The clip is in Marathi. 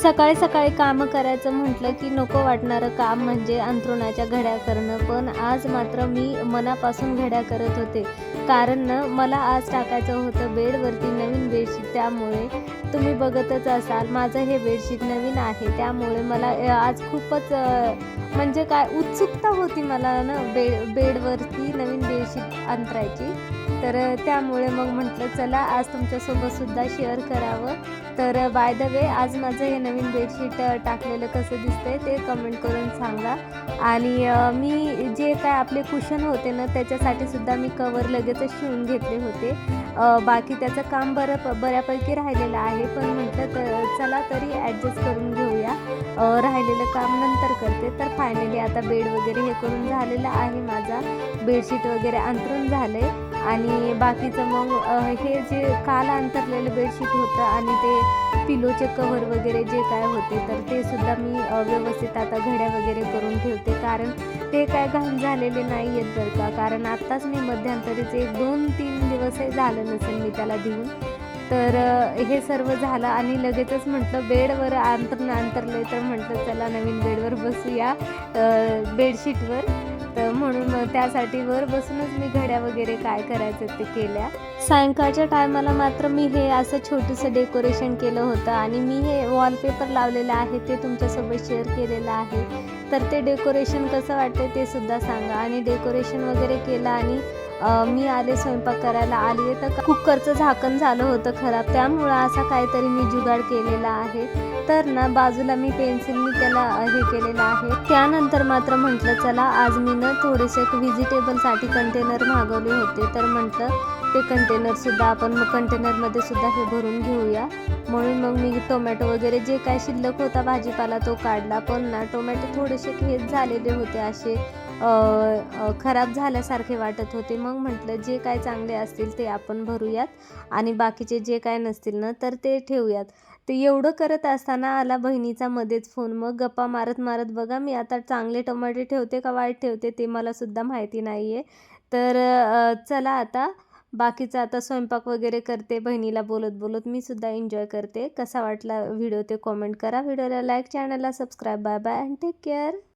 सकाळी सकाळी कामं करायचं म्हटलं की नको वाटणारं काम म्हणजे अंथरुणाच्या घड्या करणं. पण आज मात्र मी मनापासून घड्या करत होते. कारण ना मला आज टाकायचं होतं बेडवरती नवीन बेडशीट. त्यामुळे तुम्ही बघतच असाल माझं हे बेडशीट नवीन आहे. त्यामुळे मला आज खूपच म्हणजे काय उत्सुकता होती मला ना बेडवरती नवीन बेडशीट अंथरायची. तर त्यामुळे मग म्हटलं चला आज तुमच्यासोबतसुद्धा शेअर करावं. तर बाय द वे आज माझं हे नवीन बेडशीट टाकलेलं कसं दिसतंय ते कमेंट करून सांगा. आणि मी जे काय आपले कुशन होते ना त्याच्यासाठी सुद्धा मी कवर लगेचच शिवून घेतले होते. बाकी त्याचं काम बऱ्यापैकी राहिलेलं आहे. पण म्हटलं तर चला तरी ॲडजस्ट करून घेऊया. राहिलेलं काम नंतर करते. तर फायनली आता बेड वगैरे हे करून झालेलं आहे. माझा बेडशीट वगैरे अंथरून झालं आहे. आणि बाकीचं मग हे जे काल अंथरलेलं बेडशीट होतं आणि ते पिलोचे कव्हर वगैरे जे काय होते तर ते सुद्धा मी व्यवस्थित आता घड्या वगैरे करून ठेवते. कारण ते काय घाण झालेले नाही आहेत बरं का. कारण आत्ताच मी मध्यंतरीच 1-2-3 दिवसही झालं नसेल मी त्याला देऊन. तर हे सर्व झालं आणि लगेचच म्हटलं बेडवर अंतरलं तर म्हटलं चला नवीन बेडवर बसूया बेडशीटवर. तर म्हणून मग त्यासाठी वर बसूनच मी घड्या वगैरे काय करायचं ते केल्या. सायंकाळच्या टायमाला मात्र मी हे असं छोटंसं डेकोरेशन केलं होतं आणि मी हे वॉलपेपर लावलेलं आहे ते तुमच्यासोबत शेअर केलेलं आहे. तर ते डेकोरेशन कसं वाटतं ते सुद्धा सांगा. आणि डेकोरेशन वगैरे केलं आणि मी आले स्वयंपाक करायला आली तर कुकरचं झाकण झालं होतं खराब. त्यामुळं असा काहीतरी मी जुगाड केलेला आहे. तर ना बाजूला मी पेन्सिलनी त्याला हे केलेलं आहे. त्यानंतर मात्र म्हटलं चला आज मी ना थोडेसे व्हेजिटेबलसाठी कंटेनर मागवले होते. तर म्हटलं ते कंटेनरसुद्धा आपण मग कंटेनरमध्ये सुद्धा हे भरून घेऊया. म्हणून मग मी टोमॅटो वगैरे जे काय शिल्लक होता भाजीपाला तो काढला. पण ना टोमॅटो थोडेसे हेच झालेले होते असे खराब झाल्यासारखे वाटत होते. मग म्हटलं जे काय चांगले असतील ते आपण भरूयात आणि बाकीचे जे काय नसतील ना तर ते ठेवूयात. ते एवढं करत असताना आला बहिणीचा मध्येच फोन. मग गप्पा मारत मारत बघा मी आता चांगले टोमॅटो ठेवते का वाईट ठेवते ते मला सुद्धा माहिती नाही आहे. तर चला आता बाकीचा आता स्वयंपाक वगैरे करते. बहिणीला बोलत बोलत मी सुद्धा एन्जॉय करते. कसा वाटला व्हिडिओ ते कॉमेंट करा. व्हिडिओला लाईक, चॅनलला subscribe. Bye bye and take care.